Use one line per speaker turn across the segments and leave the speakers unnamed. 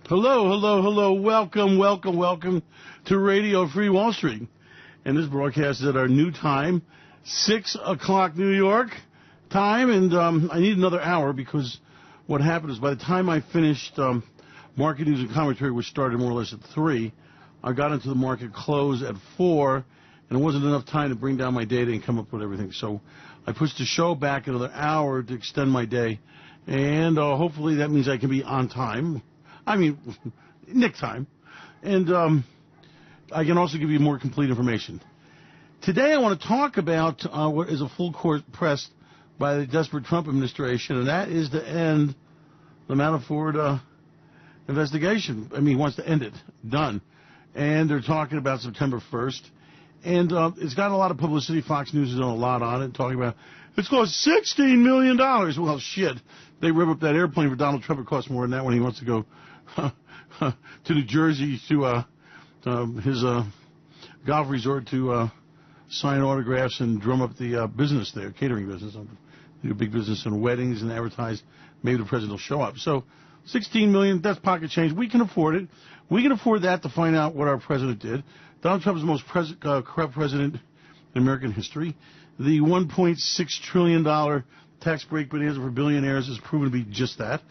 Hello, hello, hello. Welcome, welcome, welcome to Radio Free Wall Street. And this broadcast is at our new time, 6 o'clock New York time. And I need another hour because what happened is by the time I finished market news and commentary, which started more or less at 3, I got into the market close at 4, and it wasn't enough time to bring down my data and come up with everything. So I pushed the show back another hour to extend my day. And hopefully that means I can be on time. I mean, Nick time. And I can also give you more complete information. Today I want to talk about what is a full court press by the desperate Trump administration, and that is to end the Manafort investigation. I mean, he wants to end it. Done. And they're talking about September 1st. And it's got a lot of publicity. Fox News has done a lot on it, talking about it's cost $16 million. Well, shit. They rev up that airplane for Donald Trump. It costs more than that when he wants to go to New Jersey to his golf resort to sign autographs and drum up the business there, catering business. Do big business in weddings and advertise. Maybe the president will show up. So $16 million, that's pocket change. We can afford it. We can afford that to find out what our president did. Donald Trump is the most corrupt president in American history. The $1.6 trillion tax break bonanza for billionaires has proven to be just that.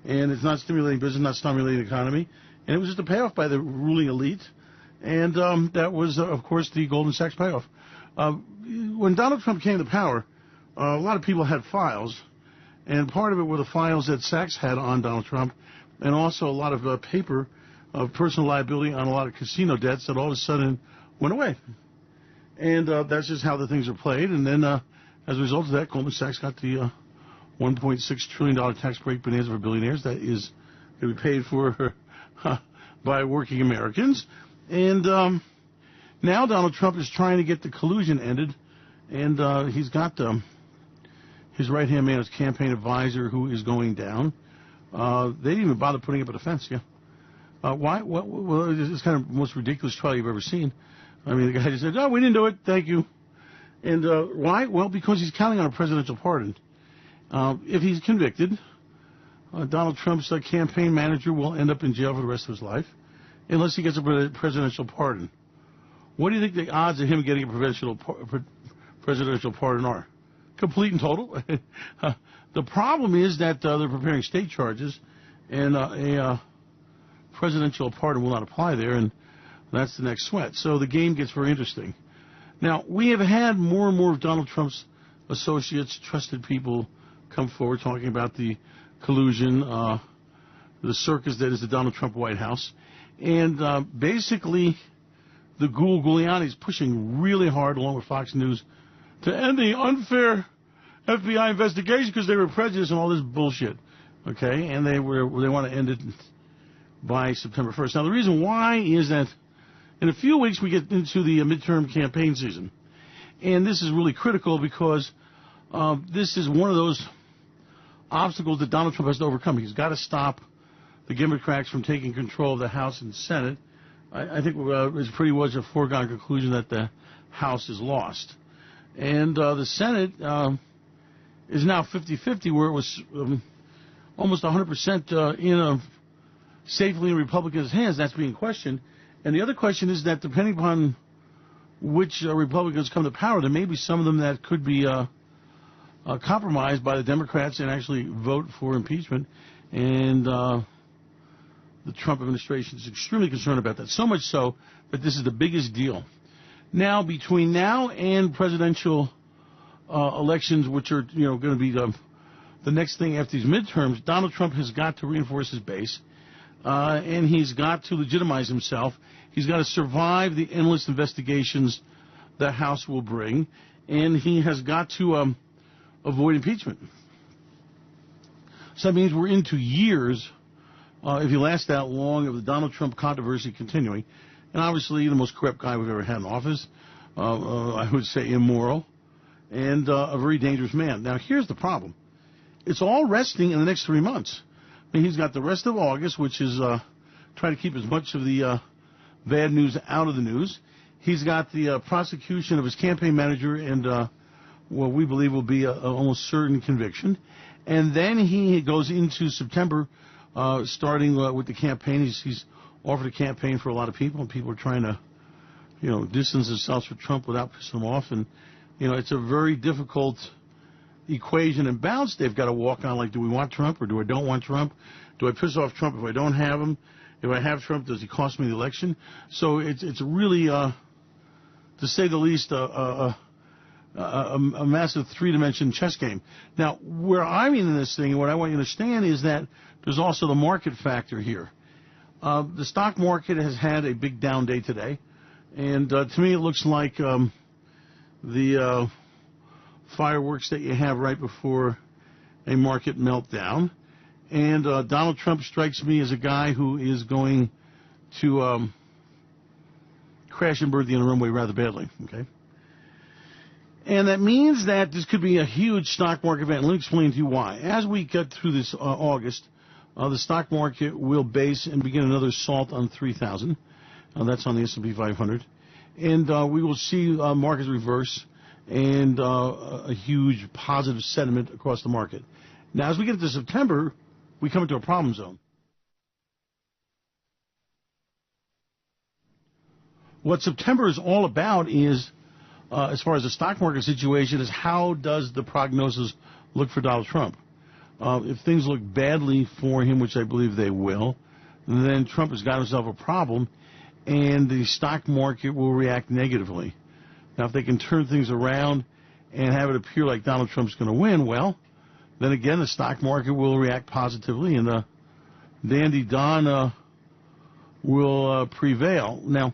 And it's not stimulating business, not stimulating the economy. And it was just a payoff by the ruling elite. And that was, of course, the Goldman Sachs payoff. When Donald Trump came to power, a lot of people had files. And part of it were the files that Sachs had on Donald Trump, and also a lot of paper of personal liability on a lot of casino debts that all of a sudden went away. And that's just how the things are played. And then as a result of that, Goldman Sachs got the $1.6 trillion tax break bonanza for billionaires that is going to be paid for by working Americans. And now Donald Trump is trying to get the collusion ended. And he's got his right-hand man, his campaign advisor, who is going down. They didn't even bother putting up a defense, yeah. Why? Well, it's kind of the most ridiculous trial you've ever seen. I mean, the guy just said, "Oh, we didn't do it. Thank you." And why? Well, because he's counting on a presidential pardon. If he's convicted, Donald Trump's campaign manager will end up in jail for the rest of his life, unless he gets a presidential pardon. What do you think the odds of him getting a presidential pardon are? Complete and total. The problem is that they're preparing state charges, and a presidential pardon will not apply there, and that's the next sweat. So the game gets very interesting. Now, we have had more and more of Donald Trump's associates, trusted people, come forward talking about the collusion, the circus that is the Donald Trump White House. And basically, the Giuliani is pushing really hard, along with Fox News, to end the unfair FBI investigation because they were prejudiced and all this bullshit. Okay? And they want to end it by September 1st. Now, the reason why is that in a few weeks we get into the midterm campaign season. And this is really critical because this is one of those obstacles that Donald Trump has to overcome. He's got to stop the Democrats from taking control of the House and Senate. I think it's pretty much a foregone conclusion that the House is lost. And the Senate is now 50-50, where it was almost 100% safely in Republicans' hands. That's being questioned. And the other question is that depending upon which Republicans come to power, there may be some of them that could be compromised by the Democrats and actually vote for impeachment. And the Trump administration is extremely concerned about that, so much so that this is the biggest deal. Now, between now and presidential elections, which are going to be the next thing after these midterms, Donald Trump has got to reinforce his base, and he's got to legitimize himself. He's got to survive the endless investigations the House will bring, and he has got to avoid impeachment. So that means we're into years, if you last that long, of the Donald Trump controversy continuing. And obviously the most corrupt guy we've ever had in office, I would say immoral, and a very dangerous man. Now, here's the problem. It's all resting in the next 3 months. I mean, he's got the rest of August, which is trying to keep as much of the bad news out of the news. He's got the prosecution of his campaign manager and what we believe will be a almost certain conviction. And then he goes into September starting with the campaign. He's offered a campaign for a lot of people, and people are trying to, distance themselves from Trump without pissing him off. And, it's a very difficult equation and balance they've got to walk on. Like, do we want Trump or do I don't want Trump? Do I piss off Trump if I don't have him? If I have Trump, does he cost me the election? So it's really, to say the least, a massive three-dimension chess game. Now, where I'm in this thing, and what I want you to understand is that there's also the market factor here. The stock market has had a big down day today, and to me it looks like the fireworks that you have right before a market meltdown. And Donald Trump strikes me as a guy who is going to crash and burn the inner runway rather badly, okay? And that means that this could be a huge stock market event. Let me explain to you why. As we get through this August, the stock market will base and begin another assault on 3,000. That's on the S&P 500. And we will see markets reverse and a huge positive sentiment across the market. Now, as we get into September, we come into a problem zone. What September is all about is, as far as the stock market situation, is how does the prognosis look for Donald Trump? If things look badly for him, which I believe they will, then Trump has got himself a problem, and the stock market will react negatively. Now, if they can turn things around and have it appear like Donald Trump's going to win, well, then again, the stock market will react positively, and Dandy Don will prevail. Now,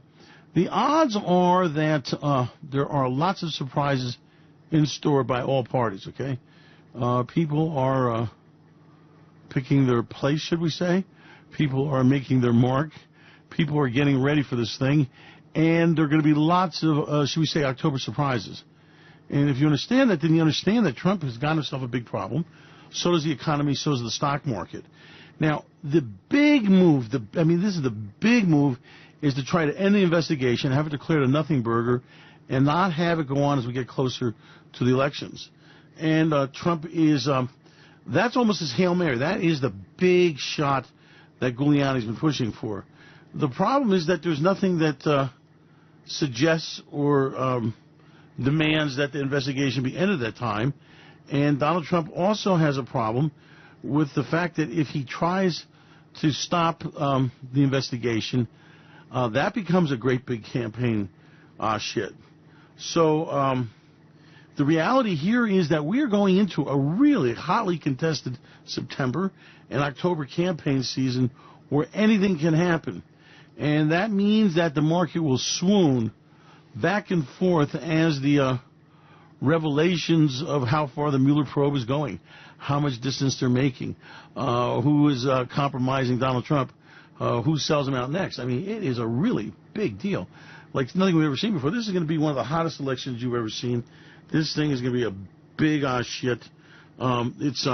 the odds are that there are lots of surprises in store by all parties, okay? People are picking their place, should we say. People are making their mark. People are getting ready for this thing. And there are going to be lots of, should we say, October surprises. And if you understand that, then you understand that Trump has got himself a big problem. So does the economy, so does the stock market. Now, the big move, this is the big move, is to try to end the investigation, have it declared a nothing burger, and not have it go on as we get closer to the elections. And Trump is, that's almost his Hail Mary. That is the big shot that Giuliani's been pushing for. The problem is that there's nothing that suggests or demands that the investigation be ended at that time. And Donald Trump also has a problem with the fact that if he tries to stop the investigation, that becomes a great big campaign shit. So the reality here is that we are going into a really hotly contested September and October campaign season where anything can happen. And that means that the market will swoon back and forth as the revelations of how far the Mueller probe is going, how much distance they're making, who is compromising Donald Trump, who sells him out next. I mean, it is a really big deal. Like nothing we've ever seen before. This is going to be one of the hottest elections you've ever seen. This thing is going to be a big shit. It's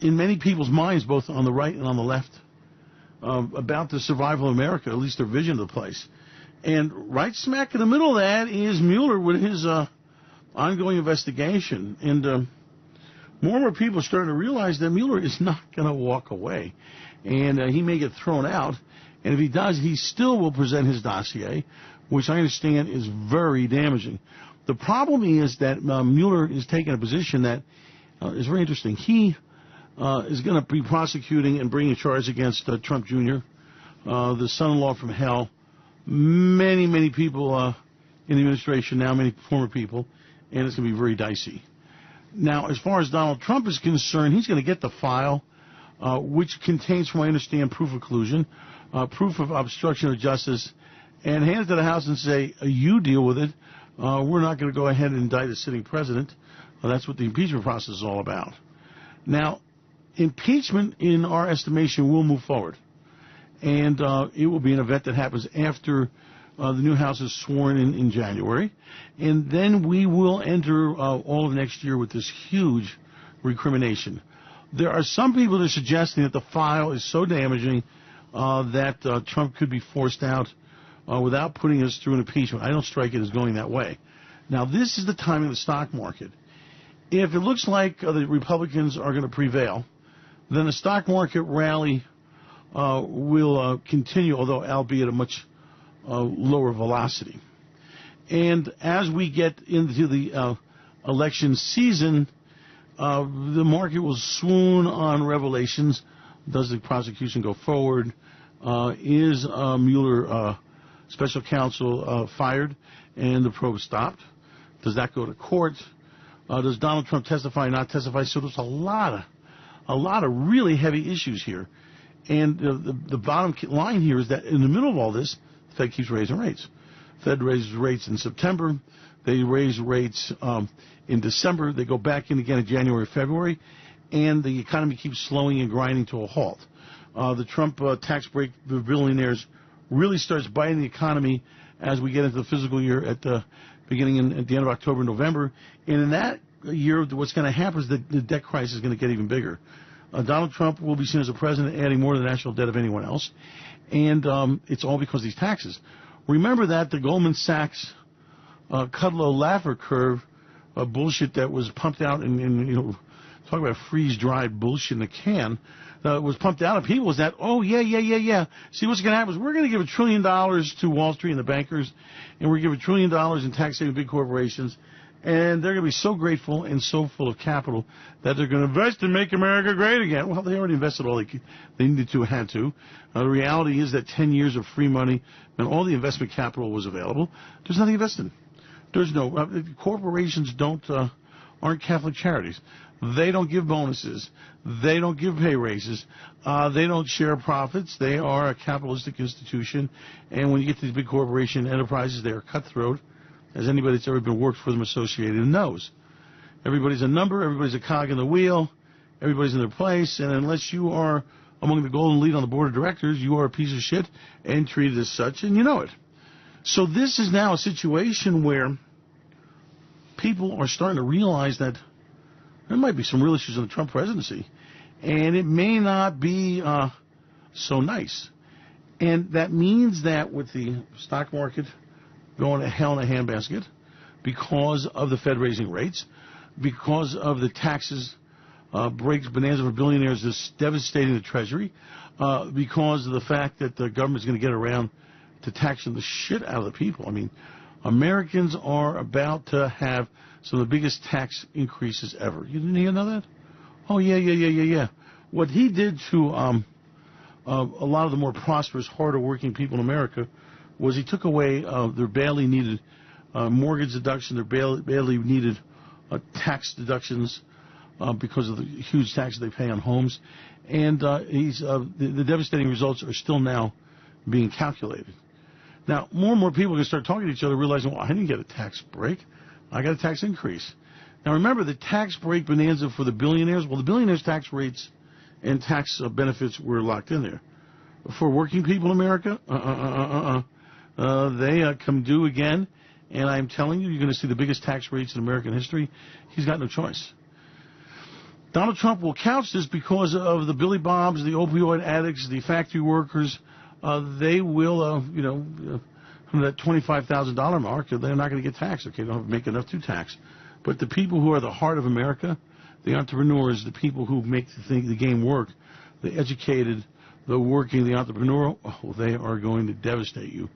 in many people's minds, both on the right and on the left, about the survival of America, at least their vision of the place. And right smack in the middle of that is Mueller with his ongoing investigation. And more and more people are starting to realize that Mueller is not going to walk away. And he may get thrown out. And if he does, he still will present his dossier, which I understand is very damaging. The problem is that Mueller is taking a position that is very interesting. He is going to be prosecuting and bringing a charge against Trump Jr., the son-in-law from hell, many, many people in the administration now, many former people, and it's going to be very dicey. Now, as far as Donald Trump is concerned, he's going to get the file, which contains, from what I understand, proof of collusion, proof of obstruction of justice, and hand it to the House and say, you deal with it. We're not going to go ahead and indict a sitting president. That's what the impeachment process is all about. Now, impeachment, in our estimation, will move forward. And it will be an event that happens after the new House is sworn in January. And then we will enter all of next year with this huge recrimination. There are some people that are suggesting that the file is so damaging that Trump could be forced out without putting us through an impeachment. I don't strike it as going that way. Now, this is the timing of the stock market. If it looks like the Republicans are going to prevail, then the stock market rally will continue, although albeit at a much lower velocity. And as we get into the election season, the market will swoon on revelations. Does the prosecution go forward? Is Mueller special counsel fired and the probe stopped? Does that go to court? Does Donald Trump testify, not testify? So there's a lot of really heavy issues here. And the bottom line here is that in the middle of all this, the Fed keeps raising rates. Fed raises rates in September. They raise rates in December. They go back in again in January, February. And the economy keeps slowing and grinding to a halt. The Trump tax break for billionaires really starts biting the economy as we get into the fiscal year at the beginning at the end of October, November. And in that year, what's going to happen is that the debt crisis is going to get even bigger. Donald Trump will be seen as a president adding more to the national debt of anyone else. And it's all because of these taxes. Remember that the Goldman Sachs Kudlow-Laffer curve bullshit that was pumped out in talk about freeze-dried bullshit in a can, was pumped out of people is that, see, what's going to happen is we're going to give $1 trillion to Wall Street and the bankers, and we're going to give $1 trillion in tax saving big corporations, and they're going to be so grateful and so full of capital that they're going to invest and make America great again. Well, they already invested all they needed to, had to. The reality is that 10 years of free money and all the investment capital was available. There's nothing invested. There's no corporations aren't Catholic charities. They don't give bonuses. They don't give pay raises. They don't share profits. They are a capitalistic institution. And when you get to these big corporation enterprises, they are cutthroat, as anybody that's ever been worked for them associated knows. Everybody's a number. Everybody's a cog in the wheel. Everybody's in their place. And unless you are among the golden lead on the board of directors, you are a piece of shit and treated as such, and you know it. So this is now a situation where people are starting to realize that there might be some real issues in the Trump presidency, and it may not be so nice. And that means that with the stock market going to hell in a handbasket because of the Fed raising rates, because of the taxes breaks bonanza for billionaires is devastating the Treasury, because of the fact that the government's going to get around to taxing the shit out of the people. I mean, Americans are about to have some of the biggest tax increases ever. You didn't know that? Oh, yeah. What he did to a lot of the more prosperous, harder working people in America was he took away their badly needed mortgage deduction, their badly needed tax deductions because of the huge taxes they pay on homes. And the devastating results are still now being calculated. Now, more and more people are going to start talking to each other, realizing, well, I didn't get a tax break. I got a tax increase. Now, remember, the tax break bonanza for the billionaires, well, the billionaires' tax rates and tax benefits were locked in there. For working people in America, they come due again, and I'm telling you, you're going to see the biggest tax rates in American history. He's got no choice. Donald Trump will couch this because of the Billy Bobs, the opioid addicts, the factory workers. They will, that $25,000 mark, they're not going to get taxed. Okay, they don't make enough to tax. But the people who are the heart of America, the entrepreneurs, the people who make the game work, the educated, the working, the entrepreneurial, they are going to devastate you.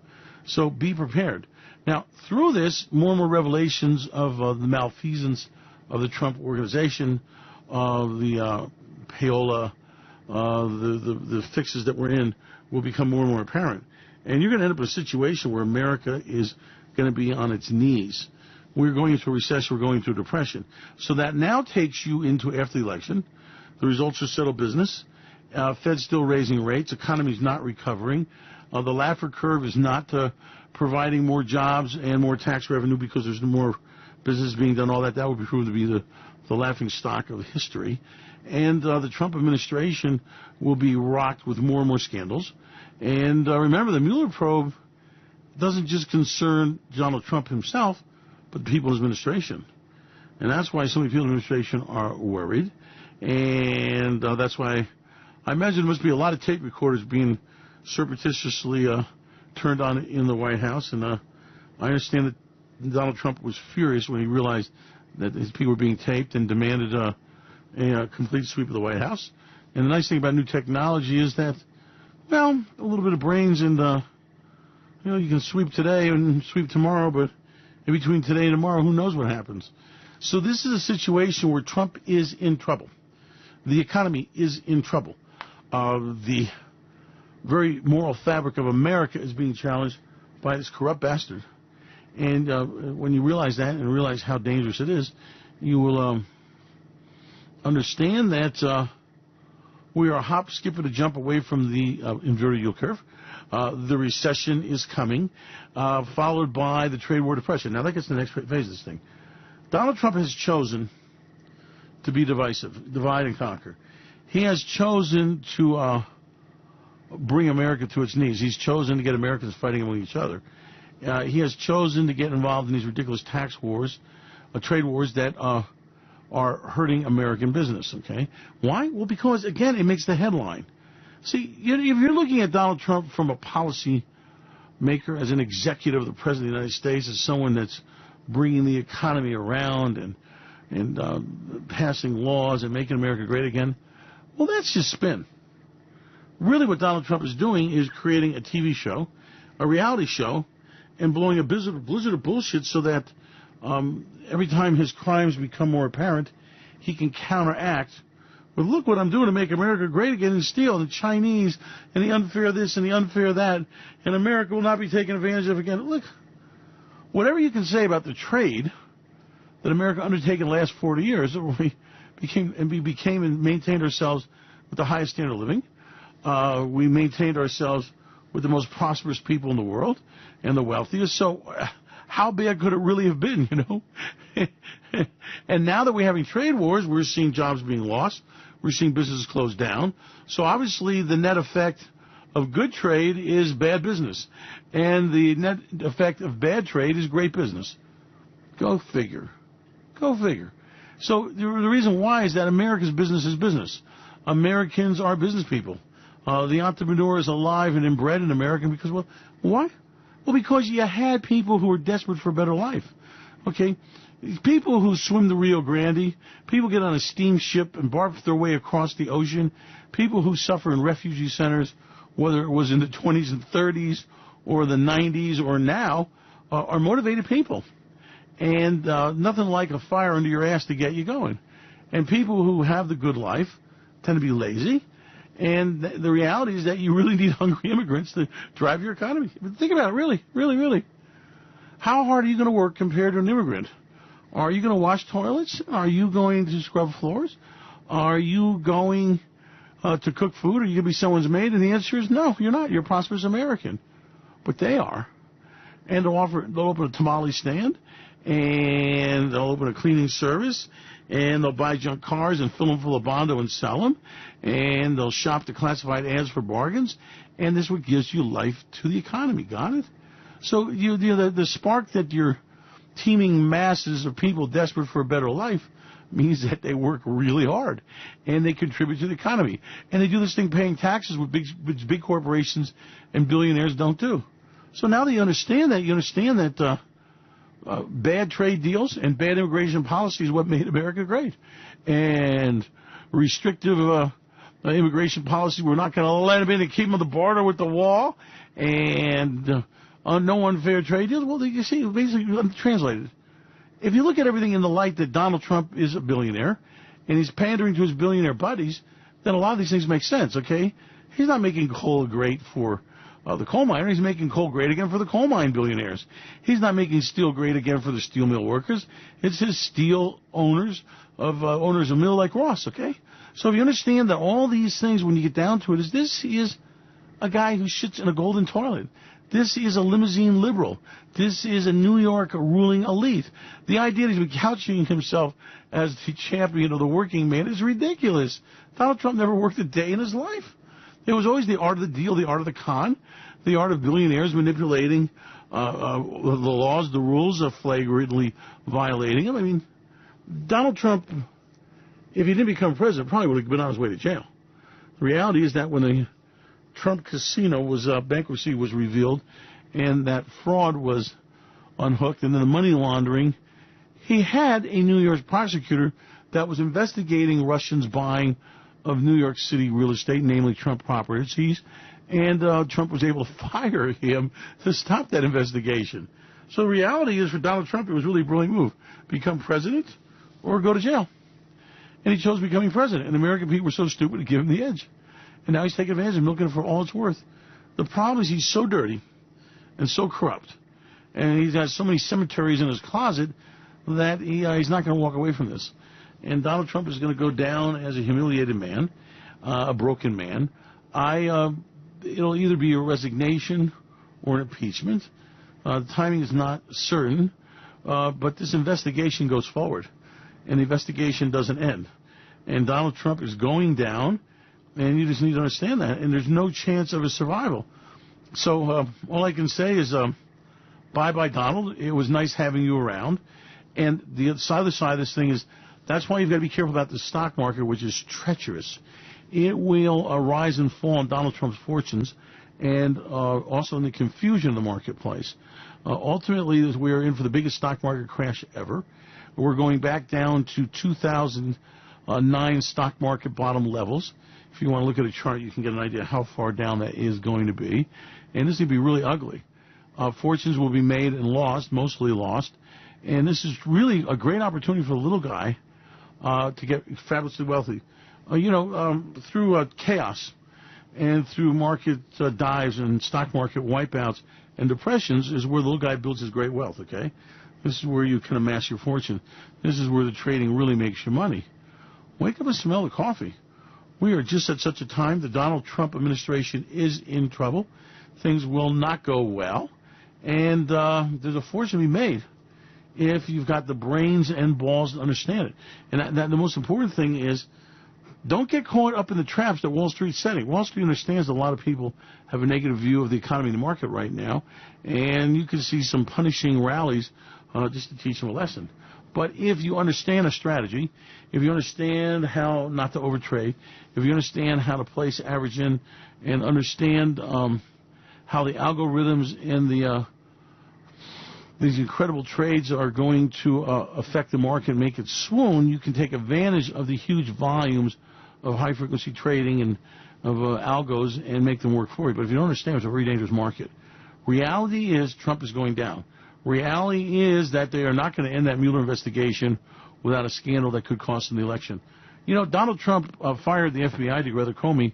So be prepared. Now, through this, more and more revelations of the malfeasance of the Trump organization, the payola, the fixes that we're in will become more and more apparent. And you're going to end up in a situation where America is going to be on its knees. We're going into a recession. We're going into a depression. So that now takes you into after the election. The results are settled business. Fed's still raising rates. Economy's not recovering. The Laffer curve is not providing more jobs and more tax revenue because there's more business being done. All that would be proven to be the laughing stock of history. And the Trump administration will be rocked with more and more scandals. And remember, the Mueller probe doesn't just concern Donald Trump himself, but the people in his administration. And that's why so many people in the administration are worried. And that's why I imagine there must be a lot of tape recorders being surreptitiously turned on in the White House. And I understand that Donald Trump was furious when he realized that his people were being taped and demanded a complete sweep of the White House. And the nice thing about new technology is that, well, a little bit of brains and, you can sweep today and sweep tomorrow, but in between today and tomorrow, who knows what happens. So this is a situation where Trump is in trouble. The economy is in trouble. The very moral fabric of America is being challenged by this corrupt bastard. And when you realize that and realize how dangerous it is, you will understand that we are a hop, skip, and a jump away from the inverted yield curve. The recession is coming, followed by the trade war depression. Now, that gets to the next phase of this thing. Donald Trump has chosen to be divisive, divide and conquer. He has chosen to bring America to its knees. He's chosen to get Americans fighting among each other. He has chosen to get involved in these ridiculous tax wars, trade wars that are hurting American business, okay? Why? Well, because, again, it makes the headline. See, if you're looking at Donald Trump from a policy maker, as an executive of the President of the United States, as someone that's bringing the economy around and passing laws and making America great again, well, that's just spin. Really what Donald Trump is doing is creating a TV show, a reality show, and blowing a blizzard of bullshit so that every time his crimes become more apparent, he can counteract with, look what I'm doing to make America great again, and steal the Chinese and the unfair this and the unfair that, and America will not be taken advantage of again. Look, whatever you can say about the trade that America undertaken in the last 40 years, we became and maintained ourselves with the highest standard of living. We maintained ourselves with the most prosperous people in the world and the wealthiest. So how bad could it really have been, you know? And now that we're having trade wars, we're seeing jobs being lost. We're seeing businesses close down. So obviously the net effect of good trade is bad business. And the net effect of bad trade is great business. Go figure. Go figure. So the reason why is that America's business is business. Americans are business people. The entrepreneur is alive and inbred in America because, well, why? Well, because you had people who were desperate for a better life. Okay? People who swim the Rio Grande, people get on a steamship and barf their way across the ocean, people who suffer in refugee centers, whether it was in the 20s and 30s or the 90s or now, are motivated people. And nothing like a fire under your ass to get you going. And people who have the good life tend to be lazy. And the reality is that you really need hungry immigrants to drive your economy. Think about it, really, really, really. How hard are you going to work compared to an immigrant? Are you going to wash toilets? Are you going to scrub floors? Are you going to cook food? Are you going to be someone's maid? And the answer is no, you're not. You're a prosperous American. But they are. And they'll open a tamale stand, and they'll open a cleaning service, and they'll buy junk cars and fill them full of Bondo and sell them, and they'll shop the classified ads for bargains, and this is what gives you life to the economy. Got it? So the spark that your teeming masses of people desperate for a better life means that they work really hard, and they contribute to the economy. And they do this thing paying taxes which big corporations and billionaires don't do. So now that you understand that bad trade deals and bad immigration policy is what made America great. And restrictive immigration policy, we're not going to let them in and keep them on the border with the wall. And no unfair trade deals. Well, you see, basically, translated. If you look at everything in the light that Donald Trump is a billionaire and he's pandering to his billionaire buddies, then a lot of these things make sense, okay? He's not making coal great for the coal miner. He's making coal great again for the coal mine billionaires. He's not making steel great again for the steel mill workers. It's his steel owners of a mill like Ross, okay? So if you understand that all these things, when you get down to it, this is a guy who shits in a golden toilet. This is a limousine liberal. This is a New York ruling elite. The idea that he's been couching himself as the champion of the working man is ridiculous. Donald Trump never worked a day in his life. It was always the art of the deal, the art of the con, the art of billionaires manipulating the laws, the rules, of flagrantly violating them. I mean, Donald Trump, if he didn't become president, probably would have been on his way to jail. The reality is that when the Trump casino bankruptcy was revealed and that fraud was unhooked and then the money laundering, he had a New York prosecutor that was investigating Russians buying of New York City real estate, namely Trump Properties, and Trump was able to fire him to stop that investigation. So the reality is, for Donald Trump, it was really a brilliant move. Become president or go to jail. And he chose becoming president. And the American people were so stupid to give him the edge. And now he's taking advantage of milking it for all it's worth. The problem is he's so dirty and so corrupt. And he has so many cemeteries in his closet that he's not going to walk away from this. And Donald Trump is going to go down as a humiliated man, a broken man. It'll either be a resignation or an impeachment. The timing is not certain, but this investigation goes forward, and the investigation doesn't end. And Donald Trump is going down, and you just need to understand that, and there's no chance of his survival. So all I can say is bye-bye, Donald. It was nice having you around. And the other side of this thing is that's why you've got to be careful about the stock market, which is treacherous. It will rise and fall on Donald Trump's fortunes and also in the confusion of the marketplace. Ultimately, we are in for the biggest stock market crash ever. We're going back down to 2009 stock market bottom levels. If you want to look at a chart, you can get an idea how far down that is going to be. And this is going to be really ugly. Fortunes will be made and lost, mostly lost. And this is really a great opportunity for the little guy to get fabulously wealthy. Through chaos and through market dives and stock market wipeouts and depressions is where the little guy builds his great wealth, okay? This is where you can amass your fortune. This is where the trading really makes you money. Wake up and smell the coffee. We are just at such a time. The Donald Trump administration is in trouble. Things will not go well. And there's a fortune to be made if you've got the brains and balls to understand it. And the most important thing is, don't get caught up in the traps that Wall Street's setting. Wall Street understands that a lot of people have a negative view of the economy and the market right now, and you can see some punishing rallies just to teach them a lesson. But if you understand a strategy, if you understand how not to overtrade, if you understand how to place average in and understand how the algorithms and these incredible trades are going to affect the market and make it swoon, you can take advantage of the huge volumes of high-frequency trading and of algos and make them work for you. But if you don't understand, it's a very dangerous market. Reality is Trump is going down. Reality is that they are not going to end that Mueller investigation without a scandal that could cost them the election. Donald Trump fired the FBI, together Comey,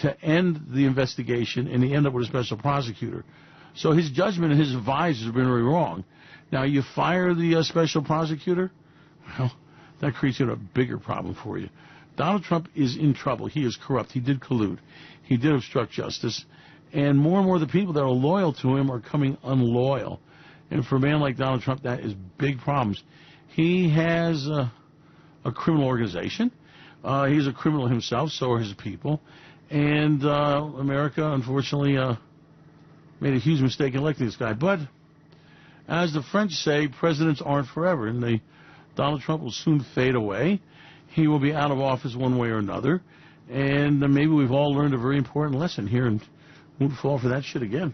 to end the investigation, and he ended up with a special prosecutor. So his judgment and his advisors have been very wrong. Now, you fire the special prosecutor, well, that creates a bigger problem for you. Donald Trump is in trouble. He is corrupt. He did collude. He did obstruct justice. And more of the people that are loyal to him are coming unloyal. And for a man like Donald Trump, that is big problems. He has a criminal organization. He's a criminal himself, so are his people. And America, unfortunately, made a huge mistake in electing this guy. But as the French say, presidents aren't forever, and Donald Trump will soon fade away. He will be out of office one way or another, and maybe we've all learned a very important lesson here and won't fall for that shit again.